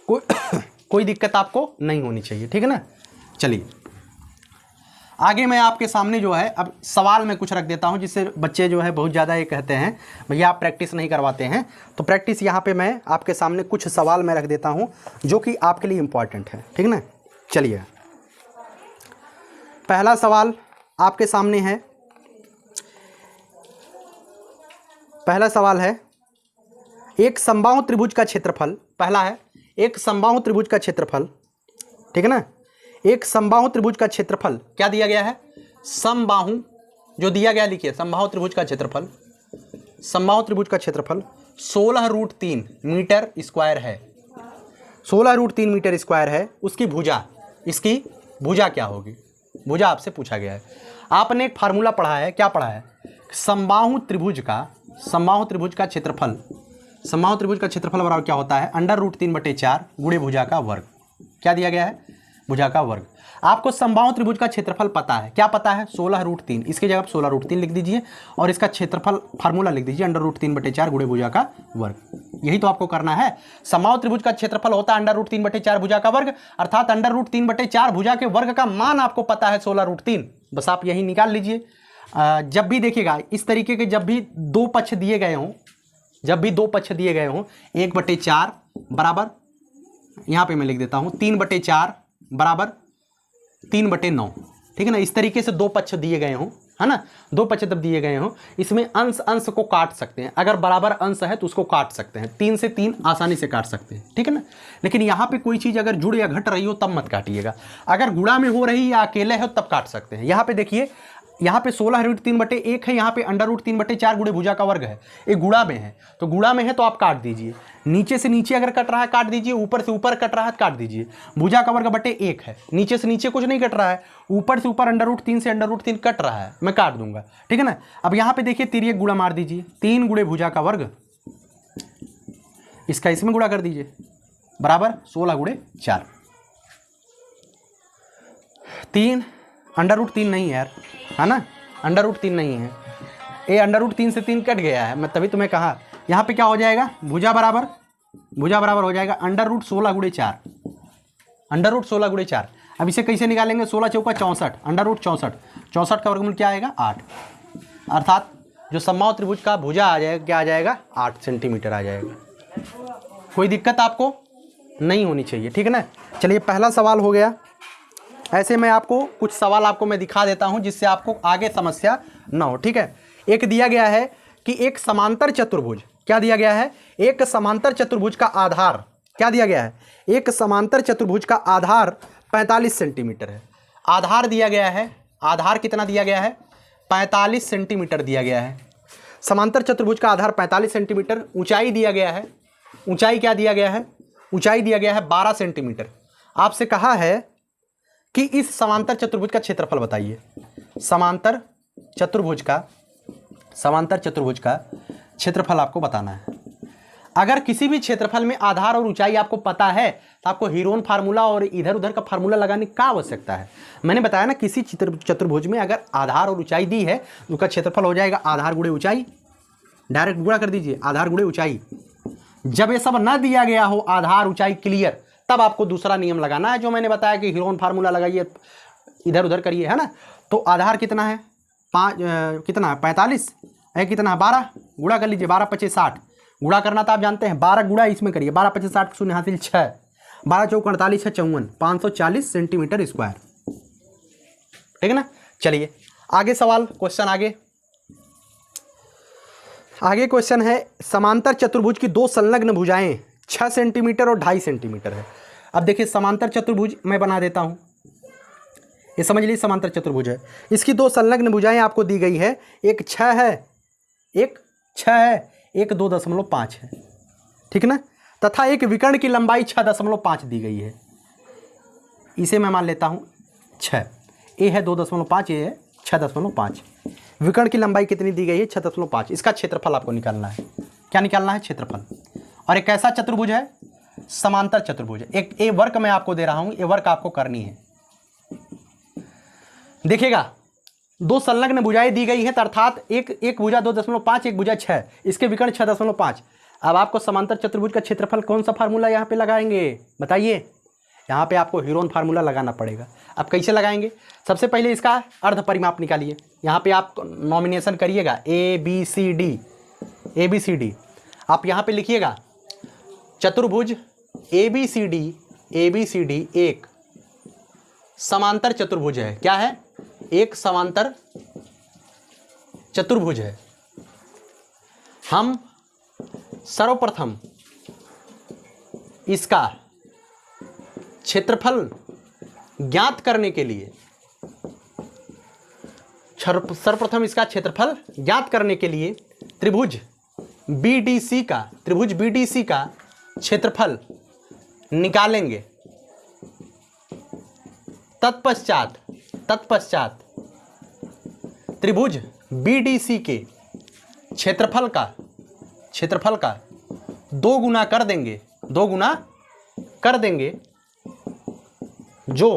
कोई दिक्कत आपको नहीं होनी चाहिए, ठीक है ना। चलिए आगे मैं आपके सामने जो है अब सवाल में कुछ रख देता हूं, जिससे बच्चे जो है बहुत ज़्यादा ये कहते हैं भैया आप प्रैक्टिस नहीं करवाते हैं। तो प्रैक्टिस यहाँ पे मैं आपके सामने कुछ सवाल मैं रख देता हूं जो कि आपके लिए इम्पॉर्टेंट है, ठीक ना। चलिए पहला सवाल आपके सामने है। पहला सवाल है, एक समबाहु त्रिभुज का क्षेत्रफल, पहला है एक समबाहु त्रिभुज का क्षेत्रफल, ठीक है ना। एक समबाहु त्रिभुज का क्षेत्रफल क्या दिया गया है, समबाहु जो दिया गया लिखिए, समबाहु त्रिभुज का क्षेत्रफल, समबाहु त्रिभुज का क्षेत्रफल 16√3 मीटर स्क्वायर है। 16√3 मीटर स्क्वायर है। उसकी भुजा, इसकी भुजा क्या होगी, भुजा आपसे पूछा गया है। आपने एक फार्मूला पढ़ा है, क्या पढ़ा है, समबाहु त्रिभुज का, समबाहु त्रिभुज का क्षेत्रफल, समबाहु त्रिभुज का क्षेत्रफल बराबर क्या होता है, √3/4 गुणे भुजा का वर्ग। क्या दिया गया है, भुजा का वर्ग। आपको समबाहु त्रिभुज का क्षेत्रफल पता है, क्या पता है, 16√3। इसकी जगह आप 16√3 लिख दीजिए और इसका क्षेत्रफल फार्मूला लिख दीजिए √3/4 गुणे भुजा का वर्ग। यही तो आपको करना है। समबाहु त्रिभुज का क्षेत्रफल होता है √3/4 भुजा का वर्ग, अर्थात √3/4 भुजा के वर्ग का मान आपको पता है 16√3। बस आप यही निकाल लीजिए। जब भी देखिएगा इस तरीके के, जब भी दो पक्ष दिए गए हों, जब भी दो पक्ष दिए गए हों, 1/4 बराबर, यहाँ पे मैं लिख देता हूँ 3/4 बराबर 3/9, ठीक है ना। इस तरीके से दो पक्ष दिए गए हों, है ना, दो पक्ष जब दिए गए हों, इसमें अंश अंश को काट सकते हैं। अगर बराबर अंश है तो उसको काट सकते हैं, 3 से 3 आसानी से काट सकते हैं, ठीक है ना। लेकिन यहाँ पे कोई चीज़ अगर जुड़ या घट रही हो तब मत काटिएगा। अगर गुणा में हो रही या अकेले हो तब काट सकते हैं। यहाँ पे देखिए, यहाँ पे 16√3/1 है, यहाँ पे √3/4 गुणे भुजा का वर्ग है। एक गुणा में है तो गुणा में है तो आप काट दीजिए। नीचे से नीचे अगर कट रहा है काट दीजिए, ऊपर से ऊपर कट रहा है काट दीजिए। भुजा का वर्ग बटे 1 है, नीचे से नीचे कुछ नहीं कट रहा है, ऊपर से ऊपर √3 से √3 कट रहा है, मैं काट दूंगा, ठीक है ना। अब यहाँ पे देखिए तिर्यक गुणा मार दीजिए, 3 गुणे भुजा का वर्ग, इसका इसमें गुणा कर दीजिए, बराबर 16/4। 3 √3 नहीं है यार, है ना, √3 नहीं है, ये √3 से 3 कट गया है, मैं तभी तुम्हें कहा। यहाँ पे क्या हो जाएगा, भुजा बराबर हो जाएगा √16/4, √16/4। अब इसे कैसे निकालेंगे, 16 चौका 64, √64, 64 का वर्गमूल क्या आएगा, 8। अर्थात जो समबाहु त्रिभुज का भुजा आ जाएगा, क्या आ जाएगा, 8 सेंटीमीटर आ जाएगा। कोई दिक्कत आपको नहीं होनी चाहिए, ठीक है ना। चलिए पहला सवाल हो गया। ऐसे मैं आपको कुछ सवाल आपको मैं दिखा देता हूं जिससे आपको आगे समस्या ना हो, ठीक है। एक दिया गया है कि एक समांतर चतुर्भुज, क्या दिया गया है, एक समांतर चतुर्भुज का आधार, क्या दिया गया है, एक समांतर चतुर्भुज का आधार 45 सेंटीमीटर है। आधार दिया गया है, आधार कितना दिया गया है, 45 सेंटीमीटर दिया गया है। समांतर चतुर्भुज का आधार 45 सेंटीमीटर। ऊंचाई दिया गया है, ऊंचाई क्या दिया गया है, ऊंचाई दिया गया है 12 सेंटीमीटर। आपसे कहा है कि इस समांतर चतुर्भुज का क्षेत्रफल बताइए। समांतर चतुर्भुज का क्षेत्रफल आपको बताना है। अगर किसी भी क्षेत्रफल में आधार और ऊंचाई आपको पता है तो आपको हीरोन फार्मूला और इधर उधर का फार्मूला लगाने की क्या आवश्यकता है। मैंने बताया ना, किसी चतुर्भुज में अगर आधार और ऊंचाई दी है तो उसका क्षेत्रफल हो जाएगा आधार गुणे ऊंचाई, डायरेक्ट गुणा कर दीजिए, आधार गुणे ऊंचाई। जब ये सब ना दिया गया हो, आधार ऊंचाई क्लियर, तब आपको दूसरा नियम लगाना है जो मैंने बताया कि हीरोन फार्मूला लगाइए, इधर उधर करिए, है ना। तो आधार कितना है, कितना है 45 है, कितना है 12, गुणा कर लीजिए, 12 × 5 = 60। गुणा करना तो आप जानते हैं, 12 गुणा इसमें करिए, 12 × 5 = 60, शून्य हासिल 6, 12 × 4 = 48 है 54, 540 सेंटीमीटर स्क्वायर, ठीक है ना। चलिए आगे सवाल, क्वेश्चन आगे क्वेश्चन है, समांतर चतुर्भुज की दो संलग्न भुजाएं 6 सेंटीमीटर और 2.5 सेंटीमीटर है। अब देखिए समांतर चतुर्भुज मैं बना देता हूं, ये समझ लीजिए समांतर चतुर्भुज है। इसकी दो संलग्न भुजाएं आपको दी गई है, एक 6 है, एक 2.5 है, ठीक है ना। तथा एक विकर्ण की लंबाई 6.5 दी गई है। इसे मैं मान लेता हूँ 6, ए है 2.5, ए है 6.5। विकर्ण की लंबाई कितनी दी गई है? 6.5। इसका क्षेत्रफल आपको निकालना है। क्या निकालना है? क्षेत्रफल। और एक कैसा चतुर्भुज है? समांतर चतुर्भुज। एक ए वर्क मैं आपको दे रहा हूँ, ए वर्क आपको करनी है। देखिएगा, दो संलग्न भुजाएं दी गई है, अर्थात एक भुजा 2.5, एक भुजा 6, इसके विकर्ण 6.5। अब आपको समांतर चतुर्भुज का क्षेत्रफल कौन सा फार्मूला यहाँ पे लगाएंगे बताइए? यहाँ पे आपको हीरोन फार्मूला लगाना पड़ेगा। अब कैसे लगाएंगे? सबसे पहले इसका अर्ध परिमाप निकालिए। यहाँ पे आप नॉमिनेशन करिएगा ABCD। आप यहाँ पे लिखिएगा चतुर्भुज ABCD एक समांतर चतुर्भुज है। क्या है? एक समांतर चतुर्भुज है। हम सर्वप्रथम इसका क्षेत्रफल ज्ञात करने के लिए त्रिभुज BDC का क्षेत्रफल निकालेंगे। तत्पश्चात त्रिभुज BDC के क्षेत्रफल का 2 गुना कर देंगे जो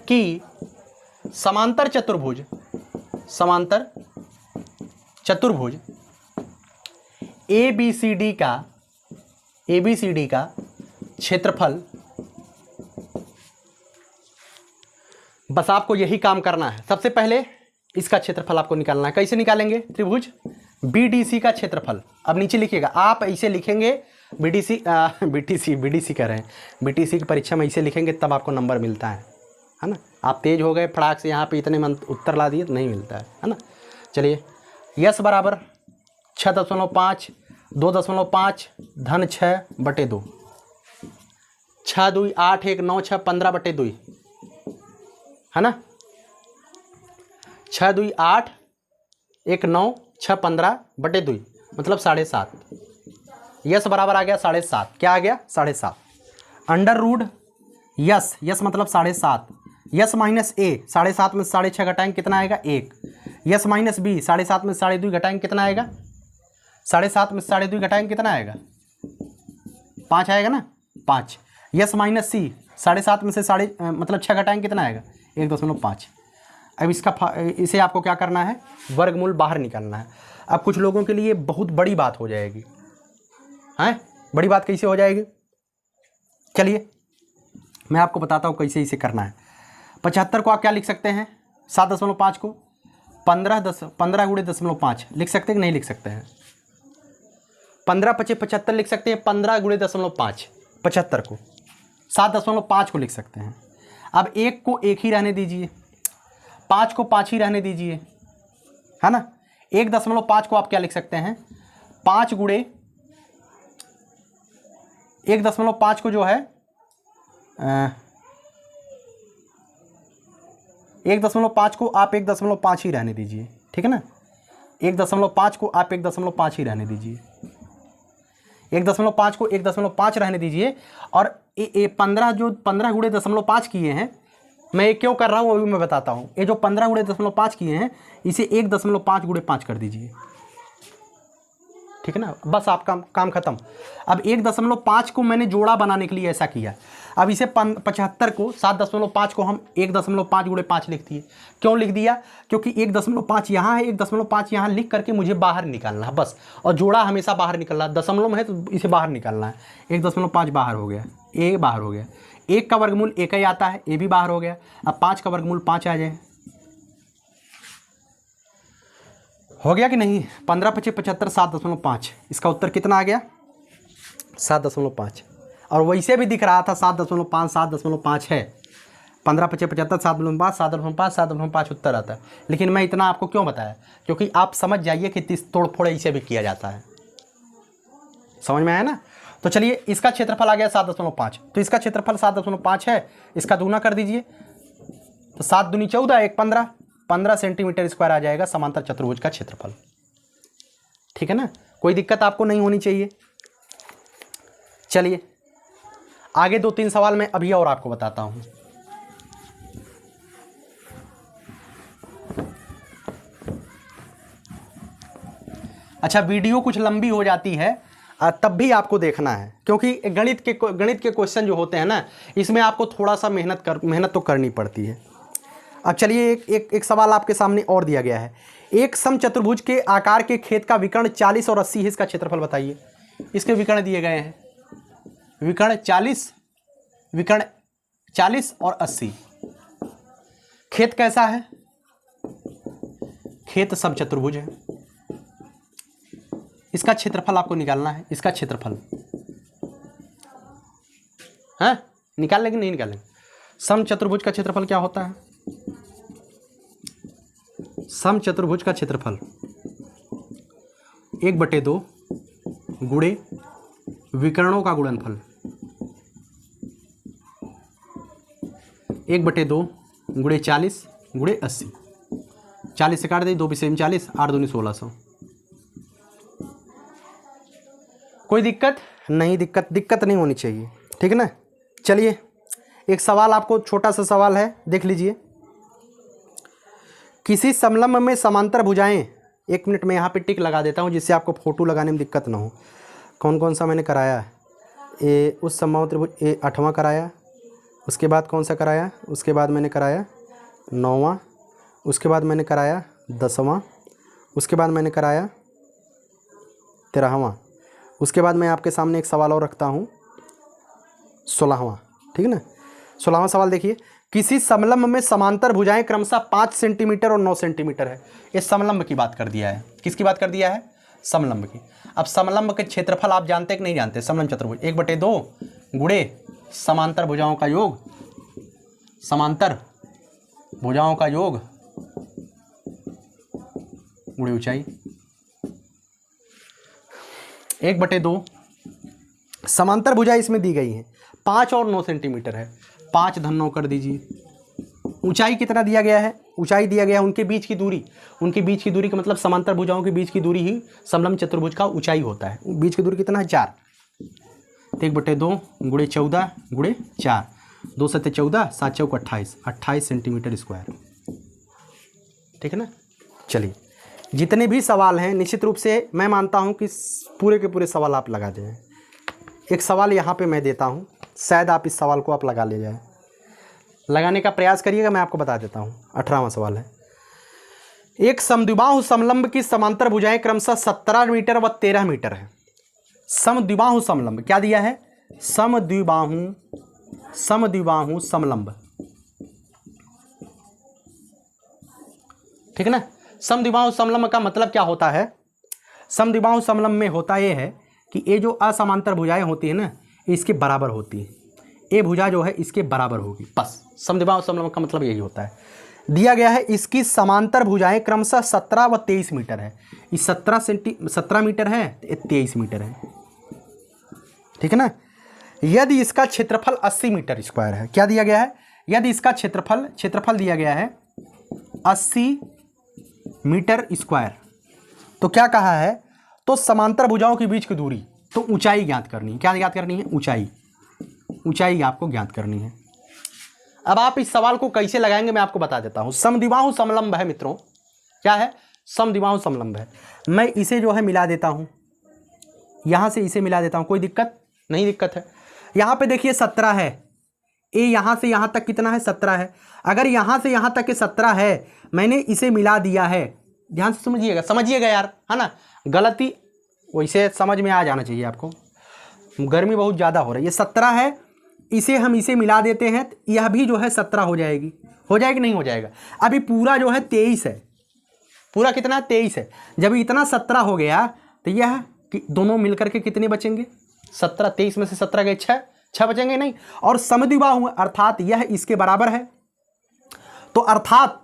कि समांतर चतुर्भुज ABCD का क्षेत्रफल। बस आपको यही काम करना है। सबसे पहले इसका क्षेत्रफल आपको निकालना है। कैसे निकालेंगे? त्रिभुज BDC का क्षेत्रफल। अब नीचे लिखिएगा, आप ऐसे लिखेंगे BDC कह रहे हैं, BTC की परीक्षा में ऐसे लिखेंगे तब आपको नंबर मिलता है ना। आप तेज हो गए, फटाक से यहाँ पे इतने उत्तर ला दिए तो नहीं मिलता है ना। चलिए, यस बराबर 6.5 2.5 धन 6/2, 6 2 8 1 9 6 15/2 है ना। 6 2 8 1 9 6 15/2 मतलब 7.5। यस बराबर आ गया 7.5। क्या आ गया? 7.5। अंडर रूट यस मतलब 7.5। यस माइनस ए 7.5 में 6.5 घटाएंगे कितना आएगा? 1। यस माइनस बी 7.5 में 2.5 घटाएंगे कितना आएगा? 7.5 में 2.5 घटाएंगे कितना आएगा? 5 आएगा ना, 5। यस माइनस सी 7.5 में से मतलब 6 घटाएंगे कितना आएगा? 1.5। अब इसे आपको क्या करना है? वर्गमूल बाहर निकालना है। अब कुछ लोगों के लिए बहुत बड़ी बात हो जाएगी। हैं? बड़ी बात कैसे हो जाएगी? चलिए मैं आपको बताता हूँ कैसे इसे करना है। 75 को आप क्या लिख सकते हैं? 7.5 को 15 गुणे 0.5 लिख सकते हैं कि नहीं लिख सकते हैं? 15 × 5 = 75 लिख सकते हैं। 15 गुणे 0.5 75 को, 7.5 को लिख सकते हैं। अब 1 को 1 ही रहने दीजिए, 5 को 5 ही रहने दीजिए, है ना। 1.5 को आप क्या लिख सकते हैं? 5 गुणे 1.5 को जो है 1.5 को आप 1.5 ही रहने दीजिए, ठीक है ना। 1.5 को आप 1.5 ही रहने दीजिए, 1.5 को 1.5 रहने दीजिए। और 15 गुणे 0.5 किए हैं, मैं ये क्यों कर रहा हूँ अभी मैं बताता हूँ। ये जो 15 गुणे 0.5 किए हैं इसे 1.5 गुणे 5 कर दीजिए, ठीक है ना। बस आपका काम खत्म। अब 1.5 को मैंने जोड़ा बनाने के लिए ऐसा किया। अब इसे 75 को 7.5 को हम 1.5 गुणे 5 लिख दिए। क्यों लिख दिया? क्योंकि 1.5 यहाँ है, 1.5 यहाँ लिख करके मुझे बाहर निकालना है बस। और जोड़ा हमेशा बाहर निकलना, दशमलव में है तो इसे बाहर निकालना है। 1.5 बाहर हो गया, ए बाहर हो गया। 1 का वर्गमूल 1 ही आता है, ए भी बाहर हो गया। अब 5 का वर्गमूल 5 आ जाए, हो गया कि नहीं? 15 × 5 = 75, 7.5। इसका उत्तर कितना आ गया? 7.5। और वैसे भी दिख रहा था 7.5 है। 15 × 5 = 75, 7.5 7.5 7.5 उत्तर आता है। लेकिन मैं इतना आपको क्यों बताया? क्योंकि आप समझ जाइए कि तोड़ फोड़ ऐसे भी किया जाता है। समझ में आया ना। तो चलिए इसका क्षेत्रफल आ गया 7.5। तो इसका क्षेत्रफल 7.5 है, इसका दूना कर दीजिए तो 7 दूनी 14, 1 15 सेंटीमीटर स्क्वायर आ जाएगा समांतर चतुर्भुज का क्षेत्रफल, ठीक है ना। कोई दिक्कत आपको नहीं होनी चाहिए। चलिए आगे 2-3 सवाल मैं अभी और आपको बताता हूँ। अच्छा, वीडियो कुछ लंबी हो जाती है तब भी आपको देखना है, क्योंकि गणित के क्वेश्चन जो होते हैं ना, इसमें आपको थोड़ा सा मेहनत तो करनी पड़ती है। अब चलिए एक सवाल आपके सामने और दिया गया है। एक समचतुर्भुज के आकार के खेत का विकर्ण 40 और 80 है, इसका क्षेत्रफल बताइए। इसके विकर्ण दिए गए हैं, विकर्ण 40 और 80। खेत कैसा है? खेत समचतुर्भुज है। इसका क्षेत्रफल आपको निकालना है, इसका क्षेत्रफल है, निकाल लेंगे नहीं निकालेंगे? समचतुर्भुज का क्षेत्रफल क्या होता है? समचतुर्भुज का क्षेत्रफल 1/2 गुणे विकर्णों का गुणनफल, 1/2 गुणे 40 गुणे 80। 40 से काट दी, 2 × 40, 8 दूनी 1600। कोई दिक्कत नहीं? दिक्कत नहीं होनी चाहिए, ठीक है ना। चलिए एक सवाल आपको, छोटा सा सवाल है, देख लीजिए। किसी समलंब में समांतर भुजाएं, 1 मिनट में यहाँ पे टिक लगा देता हूँ जिससे आपको फोटो लगाने में दिक्कत ना हो। कौन कौन सा मैंने कराया है? ए उस समबाहु त्रिभुज 8वां कराया, उसके बाद कौन सा कराया? उसके बाद मैंने कराया 9वां, उसके बाद मैंने कराया 10वां, उसके बाद मैंने कराया 13वां, उसके बाद मैं आपके सामने एक सवाल और रखता हूँ 16वां, ठीक है ना। 16वां सवाल देखिए। किसी समलंब में समांतर भुजाएं क्रमशः 5 सेंटीमीटर और 9 सेंटीमीटर है। ये समलंब की बात कर दिया है। किसकी बात कर दिया है? समलंब की। अब समलंब के क्षेत्रफल आप जानते हैं कि नहीं जानते? समलंब चतुर्भुज 1/2 गुणे समांतर भुजाओं का योग, समांतर भुजाओं का योग गुणे ऊंचाई। 1/2 समांतर भुजा इसमें दी गई है, 5 और 9 सेंटीमीटर है। 5 धन 9 कर दीजिए। ऊंचाई कितना दिया गया है? ऊंचाई दिया गया है उनके बीच की दूरी। उनके बीच की दूरी का मतलब समांतर भुजाओं के बीच की दूरी ही समलंब चतुर्भुज का ऊंचाई होता है। बीच की दूरी कितना है? 4। 1/2 गुणे 14 गुणे 4, 2 × 7 = 14, 7 × 4 = 28, 28 सेंटीमीटर स्क्वायर, ठीक है ना। चलिए जितने भी सवाल हैं निश्चित रूप से मैं मानता हूं कि पूरे के पूरे सवाल आप लगा दें। एक सवाल यहां पे मैं देता हूं, शायद आप इस सवाल को आप लगा ले जाए। लगाने का प्रयास करिएगा, मैं आपको बता देता हूं। 18वां सवाल है। एक समद्विबाहु समलंब की समांतर भुजाएं क्रमशः 17 मीटर व 13 मीटर है। समद्विबाहु समलंब क्या दिया है? समद्विबाहु समलंब, ठीक है ना। समद्विबाहु समलंब का मतलब क्या होता है? समद्विबाहु समलंब में होता यह है कि ये जो असमांतर भुजाएं होती है ना, इसके बराबर होती है। ये भुजा जो है इसके बराबर होगी, बस। समद्विबाहु समलंब का मतलब यही होता है। दिया गया है इसकी समांतर भुजाएं क्रमशः 17 व 23 मीटर है। ये 17 मीटर है, 23 मीटर है, ठीक है ना। यदि इसका क्षेत्रफल 80 मीटर स्क्वायर है, क्या दिया गया है? यदि इसका क्षेत्रफल दिया गया है 80 मीटर स्क्वायर, तो क्या कहा है? तो समांतर भुजाओं के बीच की दूरी, तो ऊंचाई ज्ञात करनी है। क्या ज्ञात करनी है? ऊंचाई आपको ज्ञात करनी है। अब आप इस सवाल को कैसे लगाएंगे मैं आपको बता देता हूं। समद्विबाहु समलंब है मित्रों, क्या है? समद्विबाहु समलंब है। मैं इसे जो है मिला देता हूं, यहां से इसे मिला देता हूं, कोई दिक्कत नहीं? दिक्कत है। यहां पे देखिए 17 है, ए यहां से यहां तक कितना है? 17 है। अगर यहां से यहां तक के 17 है, मैंने इसे मिला दिया है। ध्यान से समझिएगा यार, है ना। गलती वैसे समझ में आ जाना चाहिए आपको। गर्मी बहुत ज़्यादा हो रही है। 17 है, इसे मिला देते हैं, यह भी जो है 17 हो जाएगी। नहीं हो जाएगा? अभी पूरा जो है 23 है। पूरा कितना? 23 है। जब इतना 17 हो गया तो यह दोनों मिलकर के कितने बचेंगे? 17। 23 में से 17 गए 6 बचेंगे नहीं। और समद्विबाहु अर्थात यह इसके बराबर है, तो अर्थात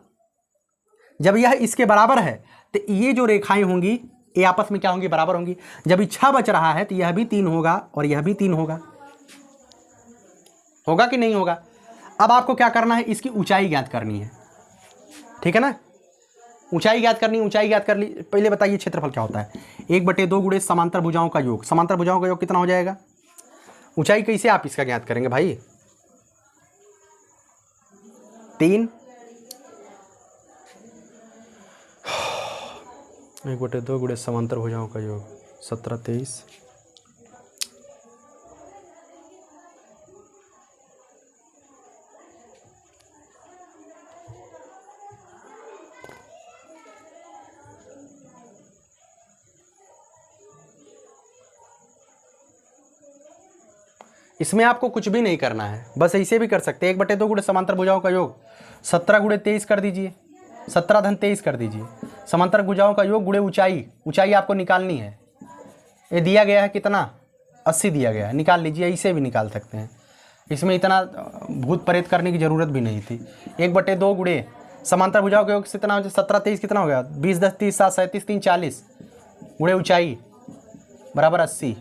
जब यह इसके बराबर है तो ये जो रेखाएं होंगी ये आपस में क्या होंगी? बराबर होंगी। जब 6 बच रहा है तो यह भी 3 होगा और यह भी 3 होगा। होगा कि नहीं होगा? अब आपको क्या करना है? इसकी ऊंचाई ज्ञात करनी है, ठीक है ना। ऊंचाई ज्ञात करनी, ऊंचाई ज्ञात कर ली। पहले बताइए क्षेत्रफल क्या होता है? 1/2 गुणे समांतर भुजाओं का योग। समांतर भुजाओं का योग कितना हो जाएगा? ऊंचाई कैसे आप इसका ज्ञात करेंगे भाई? 3 1/2 गुणे समांतर भुजाओं का योग 17 23। इसमें आपको कुछ भी नहीं करना है, बस ऐसे भी कर सकते हैं। 1/2 गुणे समांतर भुजाओं का योग 17 गुणे 23 कर दीजिए, 17 धन 23 कर दीजिए। समांतर भुजाओं का योग गुणे ऊंचाई, ऊंचाई आपको निकालनी है। ये दिया गया है कितना? 80 दिया गया है, निकाल लीजिए। इसे भी निकाल सकते हैं, इसमें इतना भूत प्रेत करने की ज़रूरत भी नहीं थी। 1/2 गुणे समांतर भुजाओं का योग से कितना हो जाए? 17 23 कितना हो गया? 20 10 30 7 37 3 40 गुणे ऊंचाई बराबर 80,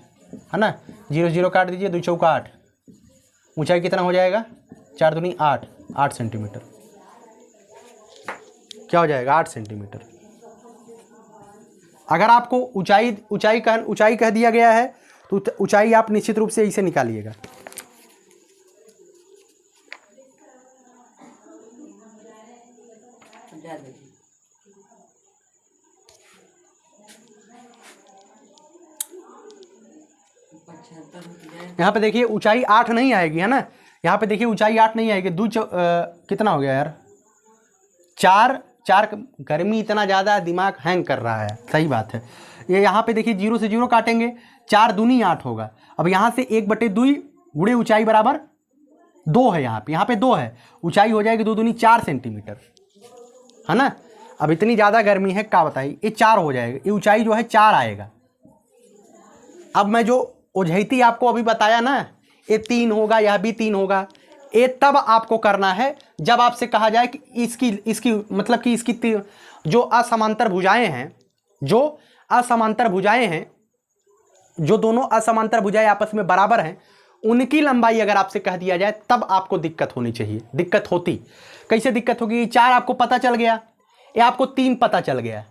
है ना। 0 0 काट दीजिए, 2 चौका 8। ऊंचाई कितना हो जाएगा? 4 दूनी 8, 8 सेंटीमीटर। क्या हो जाएगा? 8 सेंटीमीटर। अगर आपको ऊंचाई कह दिया गया है तो ऊंचाई आप निश्चित रूप से इसे निकालिएगा। यहाँ पे देखिए ऊंचाई 8 नहीं आएगी, है ना। यहाँ पे देखिए ऊंचाई 8 नहीं आएगी। कितना हो गया यार? 4 गर्मी इतना ज़्यादा दिमाग हैंग कर रहा है, सही बात है। ये यहाँ पे देखिए 0 से 0 काटेंगे, 4 दूनी 8 होगा। अब यहाँ से 1/2 गुणे ऊंचाई बराबर 2 है। यहाँ पे 2 है, ऊंचाई हो जाएगी 2 दूनी 4 सेंटीमीटर, है ना। अब इतनी ज़्यादा गर्मी है, क्या बताइए, ये 4 हो जाएगा, ये ऊंचाई जो है 4 आएगा। अब मैं जो उझैती आपको अभी बताया ना, ये 3 होगा, यह भी 3 होगा। ये तब आपको करना है जब आपसे कहा जाए कि इसकी मतलब कि इसकी जो असमांतर भुजाएं हैं, जो दोनों असमांतर भुजाएं आपस में बराबर हैं, उनकी लंबाई अगर आपसे कह दिया जाए तब आपको दिक्कत होनी चाहिए। दिक्कत होती कैसे? दिक्कत होगी, 4 आपको पता चल गया, ये आपको 3 पता चल गया,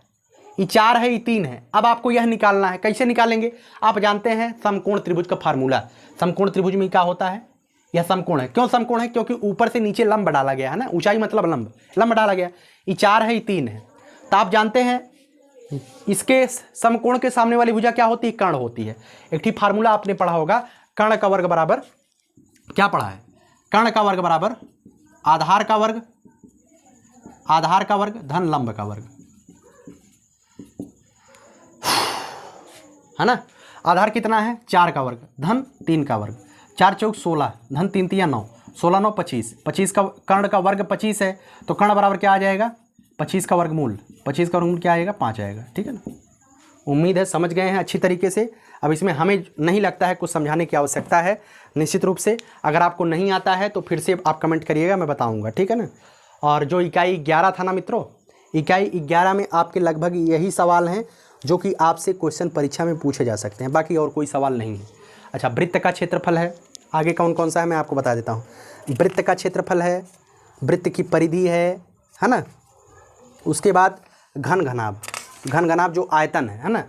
ये 4 है, ये 3 है। अब आपको यह निकालना है। कैसे निकालेंगे? आप जानते हैं समकोण त्रिभुज का फार्मूला। समकोण त्रिभुज में क्या होता है? यह समकोण है। क्यों समकोण है? क्योंकि ऊपर से नीचे लंब डाला गया है ना, ऊंचाई मतलब लंब डाला गया। ये 4 है, ये 3 है। तो आप जानते हैं इसके समकोण के सामने वाली भुजा क्या होती है? कर्ण होती है। एक ठीक फार्मूला आपने पढ़ा होगा, कर्ण का वर्ग बराबर, क्या पढ़ा है? कर्ण का वर्ग बराबर आधार का वर्ग धन लंब का वर्ग, है ना। आधार कितना है? 4 का वर्ग धन 3 का वर्ग, 4 चौक 16 धन 3 3 9, 16 9 25, 25 का कर्ण का वर्ग 25 है, तो कर्ण बराबर क्या आ जाएगा? 25 का वर्गमूल, 25 का वर्गमूल क्या आएगा? 5 आएगा। ठीक है ना। उम्मीद है समझ गए हैं अच्छी तरीके से। अब इसमें हमें नहीं लगता है कुछ समझाने की आवश्यकता है, निश्चित रूप से। अगर आपको नहीं आता है तो फिर से आप कमेंट करिएगा, मैं बताऊँगा, ठीक है ना। और जो इकाई 11 था ना मित्रों, इकाई 11 में आपके लगभग यही सवाल हैं जो कि आपसे क्वेश्चन परीक्षा में पूछे जा सकते हैं, बाकी और कोई सवाल नहीं है। अच्छा, वृत्त का क्षेत्रफल है, आगे कौन कौन सा है मैं आपको बता देता हूँ। वृत्त का क्षेत्रफल है, वृत्त की परिधि है ना। उसके बाद घन घनाभ जो आयतन है ना।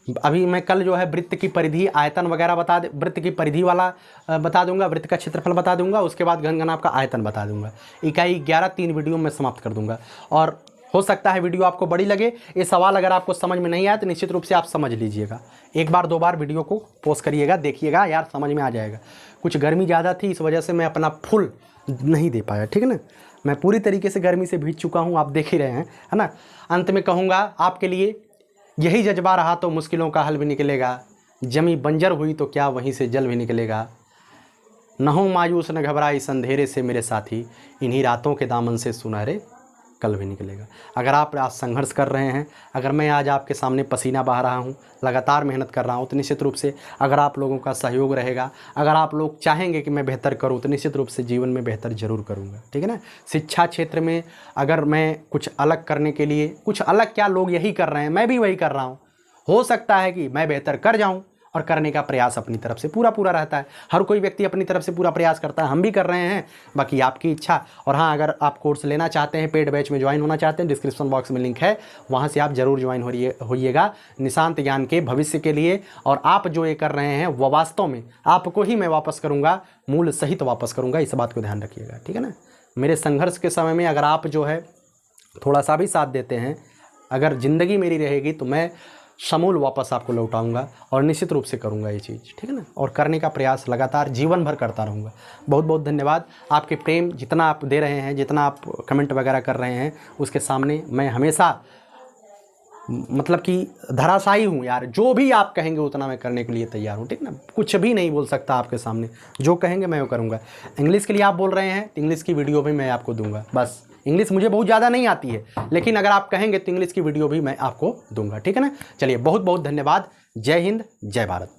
अभी मैं कल जो है वृत्त की परिधि आयतन वगैरह वृत्त की परिधि वाला बता दूंगा, वृत्त का क्षेत्रफल बता दूंगा, उसके बाद घन घनाभ का आयतन बता दूंगा। इकाई 11 3 वीडियो में समाप्त कर दूंगा। और हो सकता है वीडियो आपको बड़ी लगे, ये सवाल अगर आपको समझ में नहीं आया तो निश्चित रूप से आप समझ लीजिएगा। 1 बार 2 बार वीडियो को पॉज करिएगा, देखिएगा, यार समझ में आ जाएगा। कुछ गर्मी ज़्यादा थी, इस वजह से मैं अपना फुल नहीं दे पाया, ठीक है ना। मैं पूरी तरीके से गर्मी से भीग चुका हूँ, आप देख ही रहे हैं, है ना। अंत में कहूँगा आपके लिए, यही जज्बा रहा तो मुश्किलों का हल भी निकलेगा। जमी बंजर हुई तो क्या वहीं से जल भी निकलेगा। न हो मायूस न घबरा इस अंधेरे से मेरे साथी, इन्हीं रातों के दामन से सुनहरे कल भी निकलेगा। अगर आप आज संघर्ष कर रहे हैं, अगर मैं आज आपके सामने पसीना बहा रहा हूँ, लगातार मेहनत कर रहा हूँ, तो निश्चित रूप से अगर आप लोगों का सहयोग रहेगा, अगर आप लोग चाहेंगे कि मैं बेहतर करूँ, तो निश्चित रूप से जीवन में बेहतर ज़रूर करूँगा, ठीक है ना। शिक्षा क्षेत्र में अगर मैं कुछ अलग करने के लिए, कुछ अलग क्या, लोग यही कर रहे हैं, मैं भी वही कर रहा हूँ। हो सकता है कि मैं बेहतर कर जाऊँ और करने का प्रयास अपनी तरफ से पूरा रहता है। हर कोई व्यक्ति अपनी तरफ से पूरा प्रयास करता है, हम भी कर रहे हैं, बाकी आपकी इच्छा। और हाँ, अगर आप कोर्स लेना चाहते हैं, पेड बैच में ज्वाइन होना चाहते हैं, डिस्क्रिप्शन बॉक्स में लिंक है, वहाँ से आप जरूर ज्वाइन होइएगा निशांत ज्ञान के भविष्य के लिए। और आप जो ये कर रहे हैं वो वास्तव में आपको ही मैं वापस करूँगा, मूल सहित वापस करूँगा, इस बात को ध्यान रखिएगा, ठीक है ना। मेरे संघर्ष के समय में अगर आप जो है थोड़ा सा भी साथ देते हैं, अगर ज़िंदगी मेरी रहेगी तो मैं समूल वापस आपको लौटाऊंगा और निश्चित रूप से करूंगा ये चीज़, ठीक है ना। और करने का प्रयास लगातार जीवन भर करता रहूँगा। बहुत बहुत धन्यवाद। आपके प्रेम जितना आप दे रहे हैं, जितना आप कमेंट वगैरह कर रहे हैं, उसके सामने मैं हमेशा मतलब कि धराशायी हूँ यार। जो भी आप कहेंगे उतना मैं करने के लिए तैयार हूँ, ठीक ना। कुछ भी नहीं बोल सकता आपके सामने, जो कहेंगे मैं वो करूँगा। इंग्लिश के लिए आप बोल रहे हैं तो इंग्लिश की वीडियो भी मैं आपको दूंगा। बस इंग्लिश मुझे बहुत ज़्यादा नहीं आती है, लेकिन अगर आप कहेंगे तो इंग्लिश की वीडियो भी मैं आपको दूंगा, ठीक है ना। चलिए, बहुत बहुत धन्यवाद। जय हिंद, जय भारत।